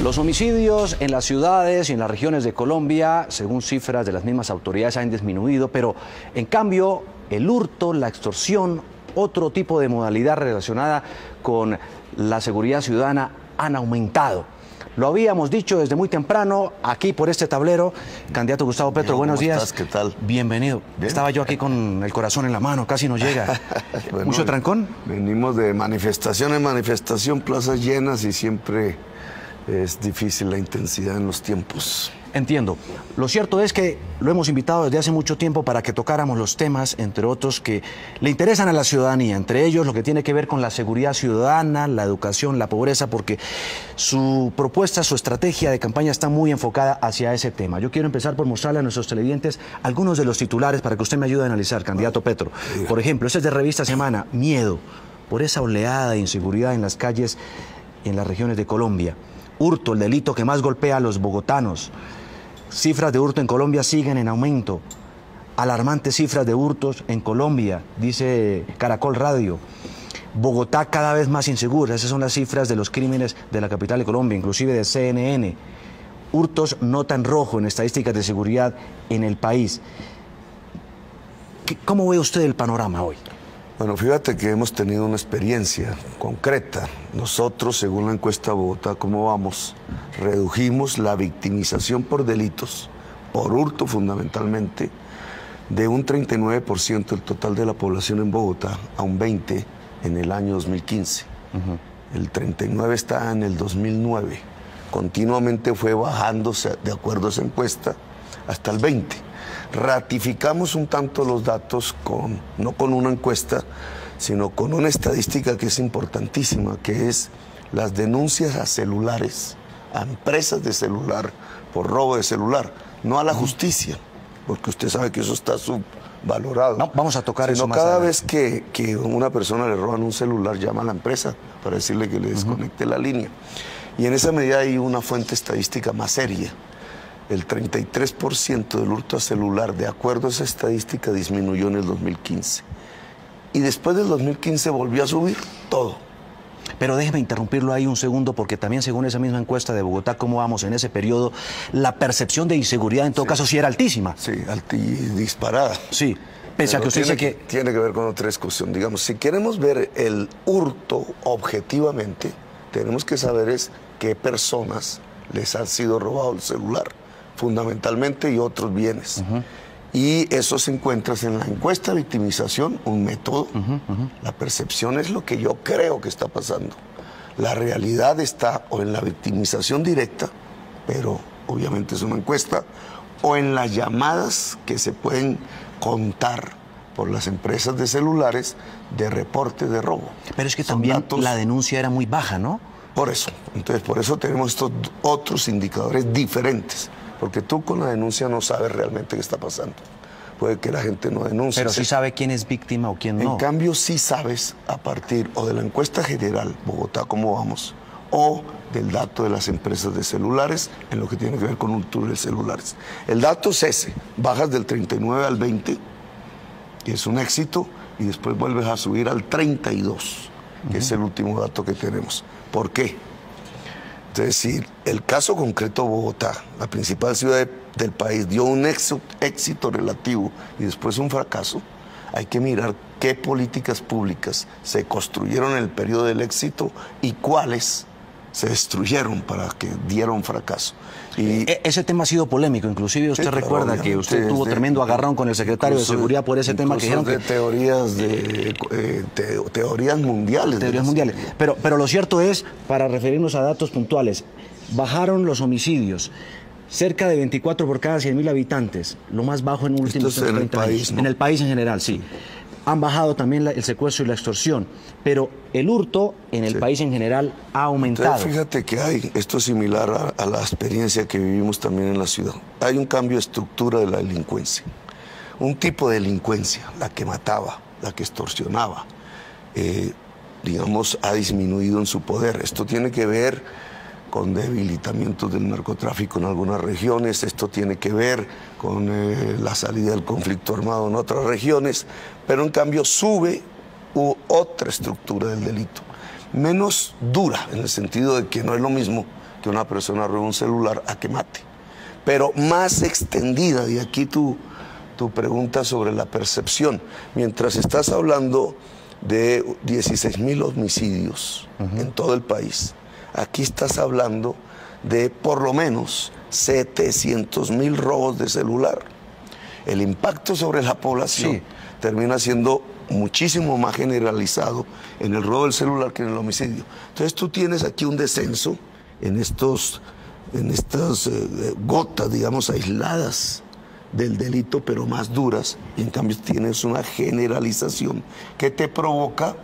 Los homicidios en las ciudades y en las regiones de Colombia, según cifras de las mismas autoridades, han disminuido, pero en cambio el hurto, la extorsión, otro tipo de modalidad relacionada con la seguridad ciudadana han aumentado. Lo habíamos dicho desde muy temprano, aquí por este tablero. Candidato Gustavo Petro, Diego, buenos días. ¿Estás? ¿Qué tal? Bienvenido. Bien. Estaba yo aquí con el corazón en la mano, casi no llega. Bueno, ¿Mucho trancón? Venimos de manifestación en manifestación, plazas llenas, y siempre es difícil la intensidad en los tiempos. Entiendo. Lo cierto es que lo hemos invitado desde hace mucho tiempo para que tocáramos los temas, entre otros, que le interesan a la ciudadanía, entre ellos lo que tiene que ver con la seguridad ciudadana, la educación, la pobreza, porque su propuesta, su estrategia de campaña está muy enfocada hacia ese tema. Yo quiero empezar por mostrarle a nuestros televidentes algunos de los titulares para que usted me ayude a analizar, candidato Petro. Por ejemplo, este es de Revista Semana, miedo por esa oleada de inseguridad en las calles en las regiones de Colombia. Hurto, el delito que más golpea a los bogotanos. Cifras de hurto en Colombia siguen en aumento. Alarmantes cifras de hurtos en Colombia, dice Caracol Radio. Bogotá cada vez más insegura. Esas son las cifras de los crímenes de la capital de Colombia, inclusive de CNN. Hurtos nota en rojo en estadísticas de seguridad en el país. ¿Cómo ve usted el panorama hoy? Bueno, fíjate que hemos tenido una experiencia concreta. Nosotros, según la encuesta Bogotá, ¿cómo vamos? Redujimos la victimización por delitos, por hurto fundamentalmente, de un 39% del total de la población en Bogotá a un 20% en el año 2015. El 39% está en el 2009. Continuamente fue bajándose, de acuerdo a esa encuesta, hasta el 20%. Ratificamos un tanto los datos no con una encuesta, sino con una estadística que es importantísima, que es las denuncias a celulares, a empresas de celular por robo de celular, no a la justicia, porque usted sabe que eso está subvalorado. No, vamos a tocar eso más cada adelante. vez que a una persona le roban un celular, llama a la empresa para decirle que le desconecte la línea. Y en esa medida hay una fuente estadística más seria. El 33% del hurto a celular, de acuerdo a esa estadística, disminuyó en el 2015. Y después del 2015 volvió a subir todo. Pero déjeme interrumpirlo ahí un segundo, porque también según esa misma encuesta de Bogotá, ¿cómo vamos en ese periodo? La percepción de inseguridad en todo caso sí era altísima. Sí, disparada. Sí, pese a que usted dice que... Tiene que ver con otra discusión. Digamos, si queremos ver el hurto objetivamente, tenemos que saber qué personas les ha sido robado el celular, fundamentalmente, y otros bienes. Y eso se encuentra en la encuesta de victimización, un método. La percepción es lo que yo creo que está pasando. La realidad está o en la victimización directa, pero obviamente es una encuesta, o en las llamadas que se pueden contar por las empresas de celulares de reporte de robo. Pero es que Son también datos... la denuncia era muy baja, ¿no? Por eso. Entonces, por eso tenemos estos otros indicadores diferentes. Porque tú con la denuncia no sabes realmente qué está pasando. Puede que la gente no denuncie. Pero sí sabe quién es víctima o quién no. En cambio, sí sabes a partir o de la encuesta general, Bogotá, ¿cómo vamos? O del dato de las empresas de celulares en lo que tiene que ver con hurto de celulares. El dato es ese. Bajas del 39 al 20, que es un éxito, y después vuelves a subir al 32, que es el último dato que tenemos. ¿Por qué? Es decir, el caso concreto de Bogotá, la principal ciudad del país, dio un éxito relativo y después un fracaso. Hay que mirar qué políticas públicas se construyeron en el periodo del éxito y cuáles se destruyeron para que dieron fracaso. Y ese tema ha sido polémico, inclusive usted recuerda que usted tuvo tremendo agarrón con el secretario de Seguridad por ese tema, que dijeron que... teorías mundiales. Teorías mundiales. Pero lo cierto es, para referirnos a datos puntuales, bajaron los homicidios. Cerca de 24 por cada 100.000 habitantes, lo más bajo en los últimos 30 años. En el país en general, sí. Han bajado también el secuestro y la extorsión, pero el hurto en el país en general ha aumentado. Entonces, fíjate que esto es similar a la experiencia que vivimos también en la ciudad. Hay un cambio de estructura de la delincuencia. Un tipo de delincuencia, la que mataba, la que extorsionaba, digamos, ha disminuido en su poder. Esto tiene que ver con debilitamientos del narcotráfico en algunas regiones, esto tiene que ver con la salida del conflicto armado en otras regiones, pero en cambio sube otra estructura del delito, menos dura, en el sentido de que no es lo mismo que una persona robe un celular a que mate. Pero más extendida, y aquí tu pregunta sobre la percepción. Mientras estás hablando de 16.000 homicidios en todo el país, aquí estás hablando de por lo menos 700.000 robos de celular. El impacto sobre la población termina siendo muchísimo más generalizado en el robo del celular que en el homicidio. Entonces tú tienes aquí un descenso en estas gotas, digamos, aisladas del delito, pero más duras, y en cambio tienes una generalización que te provoca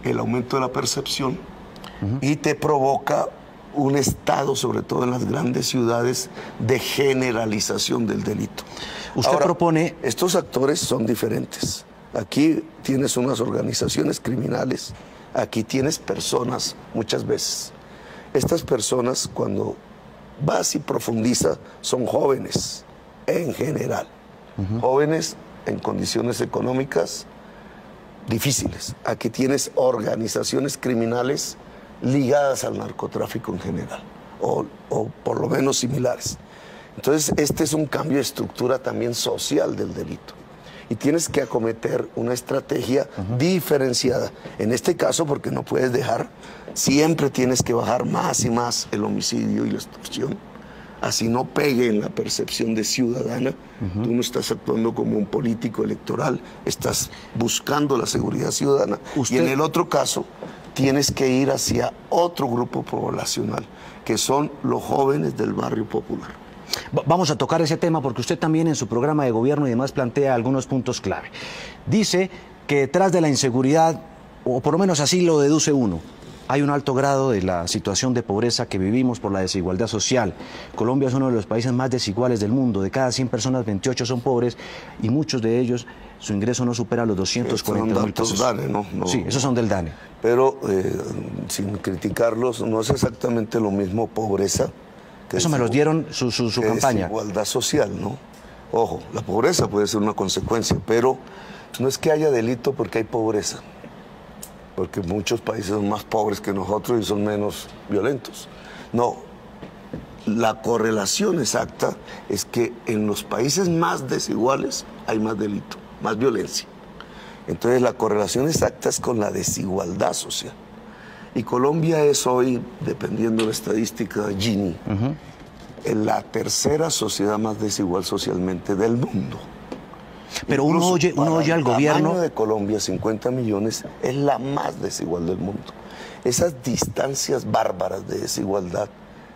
el aumento de la percepción y te provoca un estado, sobre todo en las grandes ciudades, de generalización del delito. Usted propone... Estos actores son diferentes. Aquí tienes unas organizaciones criminales, aquí tienes personas muchas veces. Estas personas, cuando vas y profundizas, son jóvenes en general, jóvenes en condiciones económicas difíciles. Aquí tienes organizaciones criminales ligadas al narcotráfico en general, o por lo menos similares. Entonces, este es un cambio de estructura también social del delito. Y tienes que acometer una estrategia diferenciada. En este caso, porque no puedes dejar, siempre tienes que bajar más y más el homicidio y la extorsión. Así no pegue en la percepción de ciudadana. Tú no estás actuando como un político electoral, estás buscando la seguridad ciudadana. Y en el otro caso, tienes que ir hacia otro grupo poblacional, que son los jóvenes del barrio popular. Vamos a tocar ese tema porque usted también en su programa de gobierno y demás plantea algunos puntos clave. Dice que detrás de la inseguridad, o por lo menos así lo deduce uno, hay un alto grado de la situación de pobreza que vivimos por la desigualdad social. Colombia es uno de los países más desiguales del mundo. De cada 100 personas, 28 son pobres y muchos de ellos, su ingreso no supera los 240.000 pesos. DANE, ¿no? Sí, esos son del DANE. Pero, sin criticarlos, no es exactamente lo mismo pobreza. Eso me los dieron su campaña. Desigualdad social, ¿no? Ojo, la pobreza puede ser una consecuencia, pero no es que haya delito porque hay pobreza. Porque muchos países son más pobres que nosotros y son menos violentos. No, la correlación exacta es que en los países más desiguales hay más delito, más violencia. Entonces la correlación exacta es con la desigualdad social. Y Colombia es hoy, dependiendo de la estadística Gini, la tercera sociedad más desigual socialmente del mundo. Pero uno oye al gobierno... El tamaño de Colombia, 50 millones, es la más desigual del mundo. Esas distancias bárbaras de desigualdad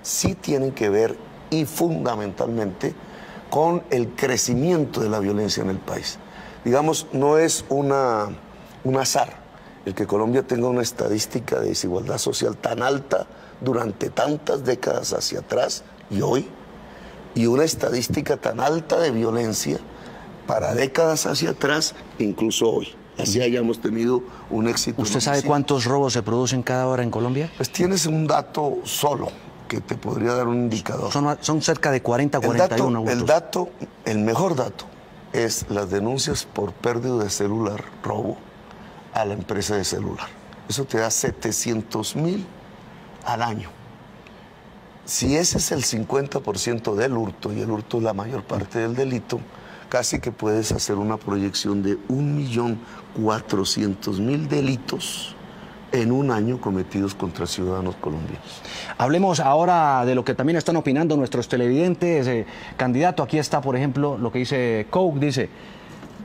sí tienen que ver, y fundamentalmente, con el crecimiento de la violencia en el país. Digamos, no es un azar el que Colombia tenga una estadística de desigualdad social tan alta durante tantas décadas hacia atrás y hoy, y una estadística tan alta de violencia para décadas hacia atrás, incluso hoy. Así hayamos tenido un éxito. ¿Usted sabe cuántos robos se producen cada hora en Colombia? Pues tienes un dato solo que te podría dar un indicador. Son cerca de 40, 41. El mejor dato es las denuncias por pérdida de celular, robo, a la empresa de celular. Eso te da 700.000 al año. Si ese es el 50% del hurto, y el hurto es la mayor parte del delito, casi que puedes hacer una proyección de 1.400.000 delitos en un año cometidos contra ciudadanos colombianos. Hablemos ahora de lo que también están opinando nuestros televidentes. Candidato, aquí está, por ejemplo, lo que dice Coke, dice...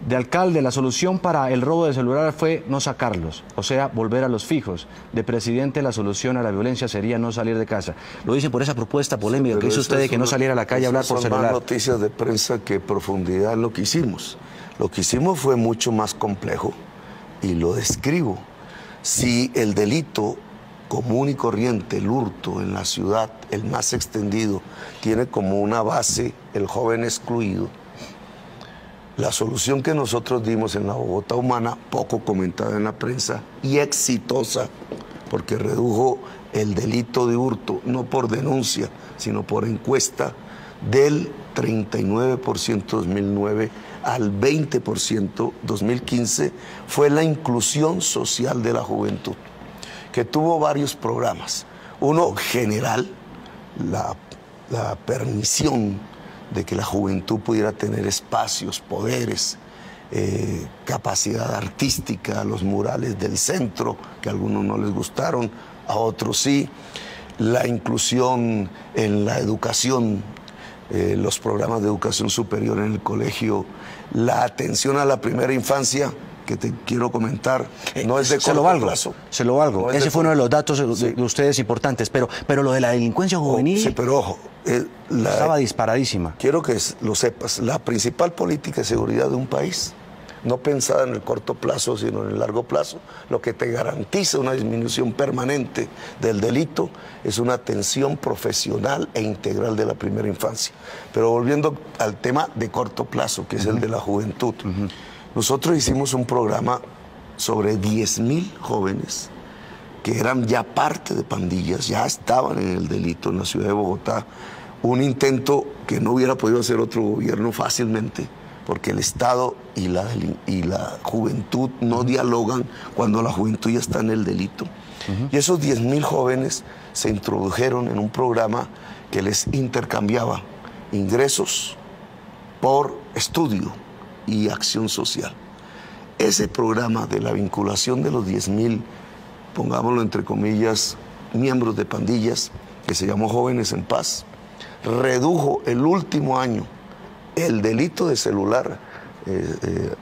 De alcalde, la solución para el robo de celular fue no sacarlos, o sea, volver a los fijos. De presidente, la solución a la violencia sería no salir de casa. Lo dice por esa propuesta polémica que hizo usted de que no saliera a la calle a hablar por celular. Son más noticias de prensa que profundidad en lo que hicimos. Lo que hicimos fue mucho más complejo y lo describo. Si el delito común y corriente, el hurto en la ciudad, el más extendido, tiene como una base el joven excluido, la solución que nosotros dimos en la Bogotá Humana, poco comentada en la prensa y exitosa, porque redujo el delito de hurto, no por denuncia, sino por encuesta, del 39% 2009 al 20% 2015, fue la inclusión social de la juventud, que tuvo varios programas. Uno general, la permisión de que la juventud pudiera tener espacios, poderes, capacidad artística, los murales del centro, que a algunos no les gustaron, a otros sí, la inclusión en la educación, los programas de educación superior en el colegio, la atención a la primera infancia, que te quiero comentar, no es de corto plazo. Se lo valgo. Ese fue uno de los datos de ustedes importantes, pero lo de la delincuencia juvenil... sí, pero ojo... estaba disparadísima. Quiero que lo sepas, la principal política de seguridad de un país, no pensada en el corto plazo, sino en el largo plazo, lo que te garantiza una disminución permanente del delito es una atención profesional e integral de la primera infancia. Pero volviendo al tema de corto plazo, que es el de la juventud, nosotros hicimos un programa sobre 10.000 jóvenes que eran ya parte de pandillas, ya estaban en el delito en la ciudad de Bogotá, un intento que no hubiera podido hacer otro gobierno fácilmente, porque el Estado y la juventud no dialogan cuando la juventud ya está en el delito. Y esos 10.000 jóvenes se introdujeron en un programa que les intercambiaba ingresos por estudio y acción social. Ese programa de la vinculación de los 10.000, pongámoslo entre comillas, miembros de pandillas, que se llamó Jóvenes en Paz, redujo el último año el delito de celular,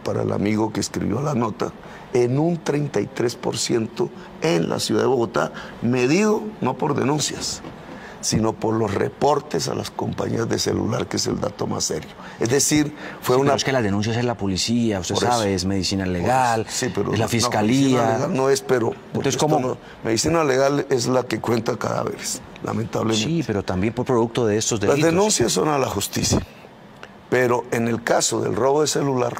para el amigo que escribió la nota, en un 33% en la ciudad de Bogotá, medido no por denuncias, sino por los reportes a las compañías de celular, que es el dato más serio. Es decir, fue una... Pero es que las denuncias es la policía, usted sabe, es medicina legal, es la fiscalía... medicina legal no es, pero... Entonces, ¿cómo? Medicina legal es la que cuenta cadáveres, lamentablemente. Sí, pero también por producto de estos delitos. Las denuncias son a la justicia, pero en el caso del robo de celular,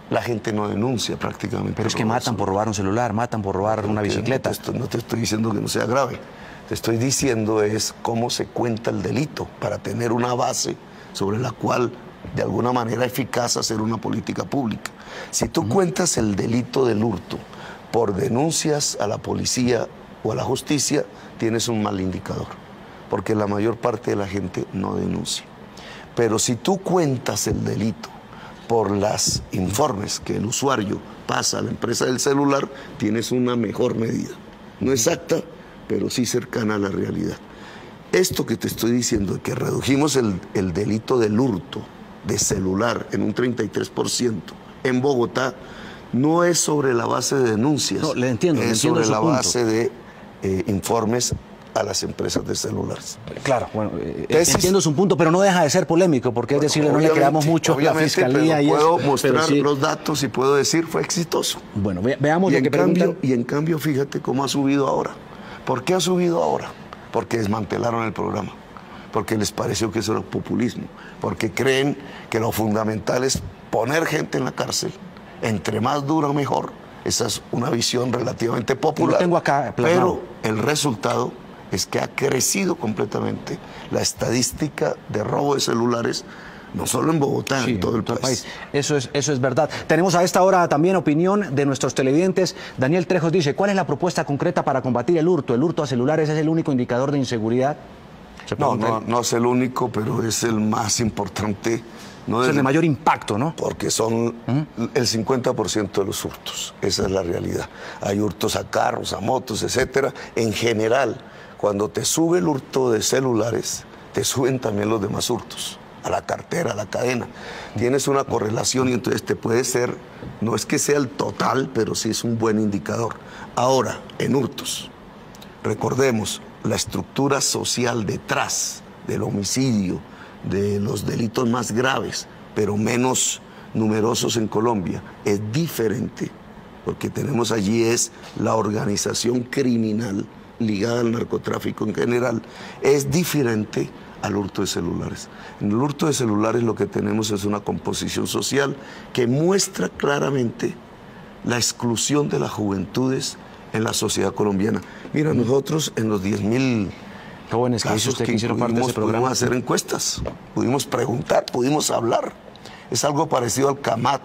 la gente no denuncia prácticamente. Pero es que matan por robar un celular, matan por robar una bicicleta. No te estoy diciendo que no sea grave. Te estoy diciendo es cómo se cuenta el delito para tener una base sobre la cual de alguna manera eficaz hacer una política pública. Si tú cuentas el delito del hurto por denuncias a la policía o a la justicia, tienes un mal indicador, porque la mayor parte de la gente no denuncia. Pero si tú cuentas el delito por los informes que el usuario pasa a la empresa del celular, tienes una mejor medida. No exacta, pero sí cercana a la realidad. Esto que te estoy diciendo, que redujimos el delito del hurto de celular en un 33% en Bogotá, no es sobre la base de denuncias, no, le entiendo, es sobre la base de informes a las empresas de celulares. Claro, bueno, entiendo su punto, pero no deja de ser polémico, porque bueno, es decirle, no le creamos mucho a la fiscalía. Pero puedo mostrar los datos y puedo decir, fue exitoso. Bueno, veamos lo que preguntan. Y en cambio, fíjate cómo ha subido ahora. ¿Por qué ha subido ahora? Porque desmantelaron el programa, porque les pareció que eso era populismo, porque creen que lo fundamental es poner gente en la cárcel, entre más dura mejor. Esa es una visión relativamente popular. Lo tengo acá plasmado. Pero el resultado es que ha crecido completamente la estadística de robo de celulares, no solo en Bogotá, sí, en todo el país. Eso es verdad. Tenemos a esta hora también opinión de nuestros televidentes. Daniel Trejos dice, ¿cuál es la propuesta concreta para combatir el hurto? ¿El hurto a celulares es el único indicador de inseguridad? No es el único, pero es el más importante. No es el de mayor impacto, ¿no? Porque son el 50% de los hurtos. Esa es la realidad. Hay hurtos a carros, a motos, etcétera. En general, cuando te sube el hurto de celulares, te suben también los demás hurtos, a la cartera, a la cadena. Tienes una correlación y entonces te puede ser, no es que sea el total, pero sí es un buen indicador. Ahora, en hurtos, recordemos, la estructura social detrás del homicidio, de los delitos más graves, pero menos numerosos en Colombia, es diferente, porque tenemos allí es la organización criminal ligada al narcotráfico en general, es diferente al hurto de celulares. En el hurto de celulares lo que tenemos es una composición social que muestra claramente la exclusión de las juventudes en la sociedad colombiana. Mira, nosotros en los 10.000 jóvenes que hicieron parte de ese programa, pudimos hacer encuestas, pudimos preguntar, pudimos hablar. Es algo parecido al CAMAT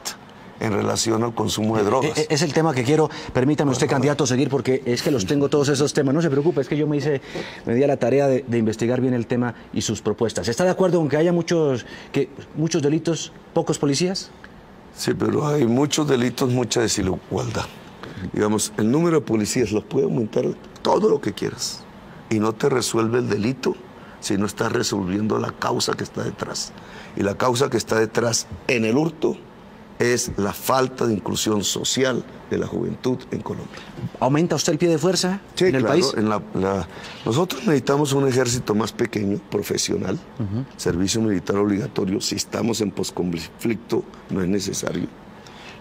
en relación al consumo de drogas. Es el tema que quiero, permítame usted, candidato, seguir, porque es que los tengo todos esos temas. No se preocupe, es que yo me di a la tarea de investigar bien el tema y sus propuestas. ¿Está de acuerdo con que haya muchos delitos, pocos policías? Sí, pero hay muchos delitos, mucha desigualdad. Digamos, el número de policías los puede aumentar todo lo que quieras y no te resuelve el delito si no estás resolviendo la causa que está detrás. Y la causa que está detrás en el hurto es la falta de inclusión social de la juventud en Colombia. ¿Aumenta usted el pie de fuerza en el país? Nosotros necesitamos un ejército más pequeño, profesional, servicio militar obligatorio. Si estamos en posconflicto no es necesario,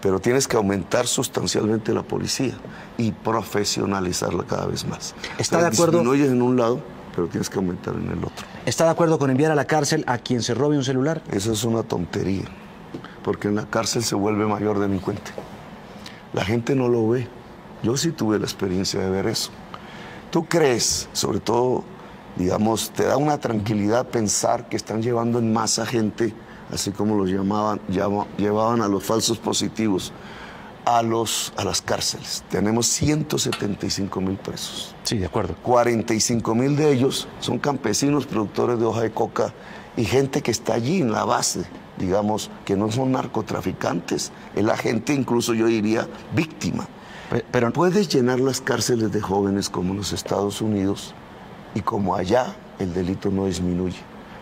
pero tienes que aumentar sustancialmente la policía y profesionalizarla cada vez más. ¿Está de acuerdo? Disminuyes en un lado, pero tienes que aumentar en el otro. ¿Está de acuerdo con enviar a la cárcel a quien se robe un celular? Eso es una tontería, porque en la cárcel se vuelve mayor delincuente. La gente no lo ve. Yo sí tuve la experiencia de ver eso. ¿Tú crees, sobre todo, digamos, te da una tranquilidad pensar que están llevando en masa gente, así como los llevaban a los falsos positivos, a las cárceles? Tenemos 175.000 presos. Sí, de acuerdo. 45.000 de ellos son campesinos, productores de hoja de coca y gente que está allí en la base, digamos, que no son narcotraficantes. Es la gente, incluso yo diría, víctima. Pero puedes llenar las cárceles de jóvenes como en los Estados Unidos y como allá el delito no disminuye,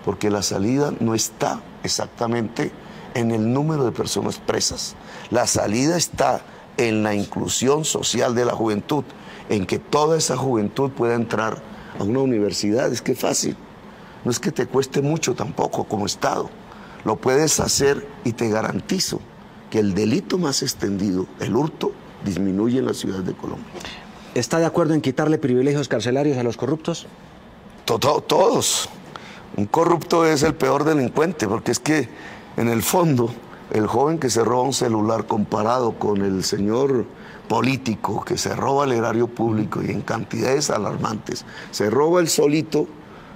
porque la salida no está exactamente en el número de personas presas. La salida está en la inclusión social de la juventud, en que toda esa juventud pueda entrar a una universidad. Es que es fácil, no es que te cueste mucho tampoco como Estado. Lo puedes hacer y te garantizo que el delito más extendido, el hurto, disminuye en la ciudad de Colombia. ¿Está de acuerdo en quitarle privilegios carcelarios a los corruptos? Todos. Un corrupto es el peor delincuente, porque es que en el fondo el joven que se roba un celular comparado con el señor político que se roba el erario público y en cantidades alarmantes, se roba el solito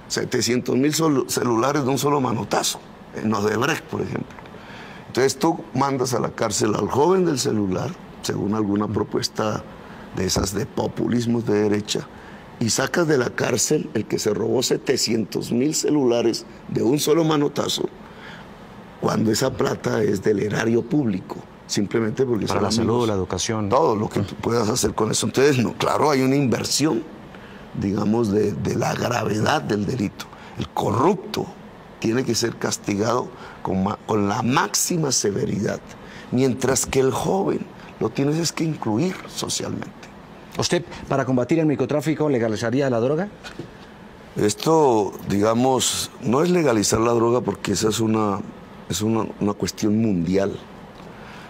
700.000 celulares de un solo manotazo, en Odebrecht, por ejemplo. Entonces tú mandas a la cárcel al joven del celular, según alguna propuesta de esas de populismos de derecha, y sacas de la cárcel el que se robó 700.000 celulares de un solo manotazo, cuando esa plata es del erario público, simplemente porque para la salud, la educación, todo lo que tú puedas hacer con eso. Entonces, no, claro, hay una inversión, digamos, de la gravedad del delito. El corrupto tiene que ser castigado con la máxima severidad, mientras que el joven lo tienes es que incluir socialmente. ¿Usted, para combatir el microtráfico, legalizaría la droga? Esto, digamos, no es legalizar la droga porque esa es una cuestión mundial,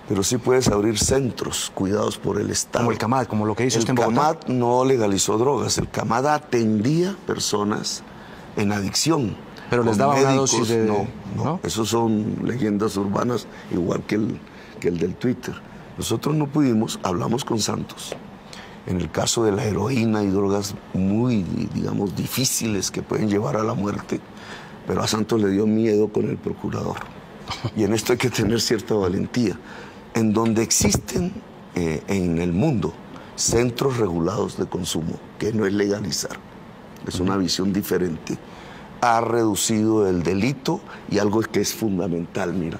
pero sí puedes abrir centros cuidados por el Estado. Como el CAMAD, como lo que hizo usted en Bogotá. El CAMAD no legalizó drogas, el CAMAD atendía personas en adicción. Pero les daba una dosis de... No, esos son leyendas urbanas, igual que el del Twitter. Nosotros no pudimos, hablamos con Santos, en el caso de la heroína y drogas muy, digamos, difíciles que pueden llevar a la muerte, pero a Santos le dio miedo con el procurador. Y en esto hay que tener cierta valentía. En donde existen en el mundo centros regulados de consumo, que no es legalizar, es una visión diferente, ha reducido el delito y algo que es fundamental, mira,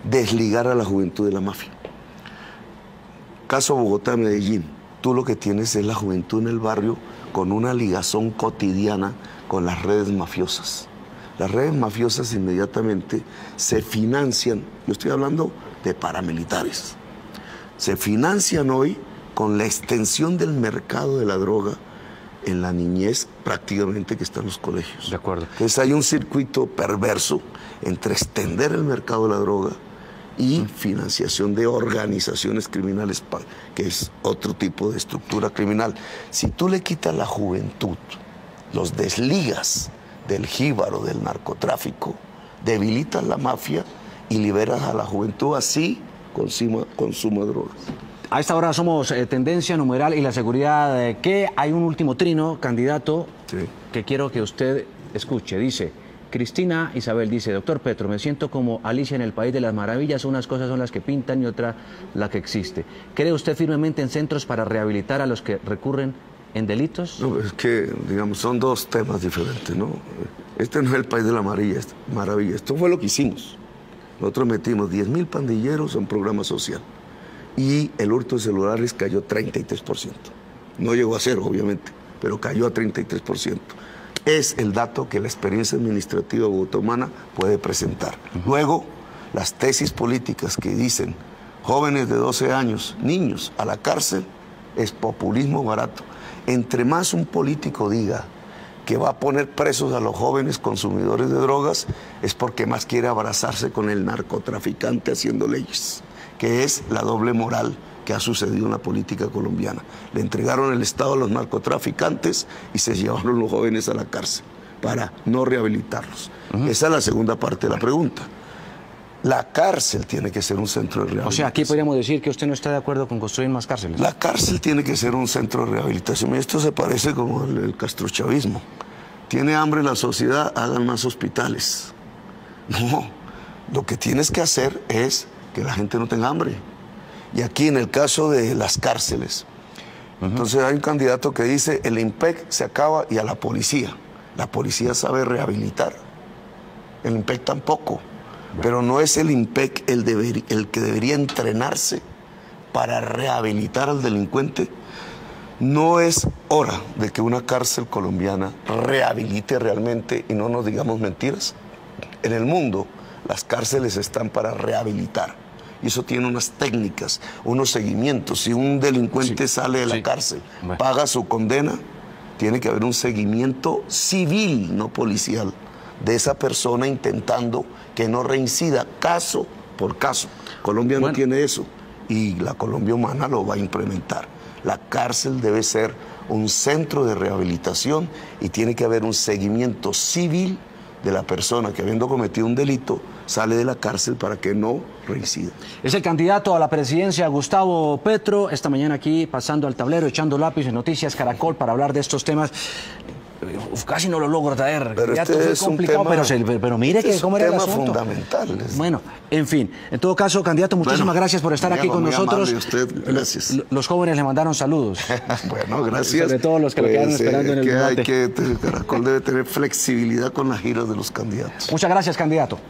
desligar a la juventud de la mafia. Caso Bogotá-Medellín, tú lo que tienes es la juventud en el barrio con una ligazón cotidiana con las redes mafiosas. Las redes mafiosas inmediatamente se financian, yo estoy hablando de paramilitares, se financian hoy con la extensión del mercado de la droga en la niñez prácticamente que está en los colegios. De acuerdo. Entonces hay un circuito perverso entre extender el mercado de la droga y financiación de organizaciones criminales, que es otro tipo de estructura criminal. Si tú le quitas la juventud, los desligas del jíbaro, del narcotráfico, debilitas la mafia y liberas a la juventud, así consuma drogas. A esta hora somos tendencia, numeral y la seguridad. Que hay un último trino, candidato, sí, que quiero que usted escuche. Dice, Cristina Isabel dice, doctor Petro, me siento como Alicia en el País de las Maravillas, unas cosas son las que pintan y otra la que existe. ¿Cree usted firmemente en centros para rehabilitar a los que recurren en delitos? No, es que, digamos, son dos temas diferentes, ¿no? Este no es el País de las Maravillas, esto fue lo que hicimos. Nosotros metimos 10.000 pandilleros a un programa social y el hurto de celulares cayó 33%. No llegó a cero, obviamente, pero cayó a 33%. Es el dato que la experiencia administrativa bogotomana puede presentar. Luego, las tesis políticas que dicen jóvenes de 12 años, niños, a la cárcel, es populismo barato. Entre más un político diga que va a poner presos a los jóvenes consumidores de drogas, es porque más quiere abrazarse con el narcotraficante haciendo leyes, que es la doble moral que ha sucedido en la política colombiana. Le entregaron el Estado a los narcotraficantes y se llevaron los jóvenes a la cárcel para no rehabilitarlos. Esa es la segunda parte de la pregunta. La cárcel tiene que ser un centro de rehabilitación. O sea, aquí podríamos decir que usted no está de acuerdo con construir más cárceles. La cárcel tiene que ser un centro de rehabilitación. Y esto se parece como el castrochavismo. Tiene hambre la sociedad, hagan más hospitales. No, lo que tienes que hacer es que la gente no tenga hambre. Y aquí en el caso de las cárceles, entonces hay un candidato que dice el IMPEC se acaba y a la policía. La policía sabe rehabilitar, el IMPEC tampoco. Pero no es el IMPEC el que debería entrenarse para rehabilitar al delincuente. No es hora de que una cárcel colombiana rehabilite realmente y no nos digamos mentiras. En el mundo las cárceles están para rehabilitar. Y eso tiene unas técnicas, unos seguimientos. Si un delincuente sale de la cárcel, paga su condena, tiene que haber un seguimiento civil, no policial, de esa persona intentando que no reincida caso por caso. Colombia no tiene eso y la Colombia Humana lo va a implementar. La cárcel debe ser un centro de rehabilitación y tiene que haber un seguimiento civil de la persona que, habiendo cometido un delito, sale de la cárcel para que no reincida. Es el candidato a la presidencia, Gustavo Petro, esta mañana aquí pasando al tablero, echando lápiz en Noticias Caracol para hablar de estos temas. Casi no lo logro traer. Pero ya este es complicado, un tema, pero mire que cómo era el asunto. Fundamental. Bueno, en fin, en todo caso, candidato, muchísimas gracias por estar aquí con nosotros. Usted, gracias. Los jóvenes le mandaron saludos. Bueno, gracias. Sobre todo los que le quedaron esperando en el debate. Caracol debe tener flexibilidad con las giras de los candidatos. Muchas gracias, candidato.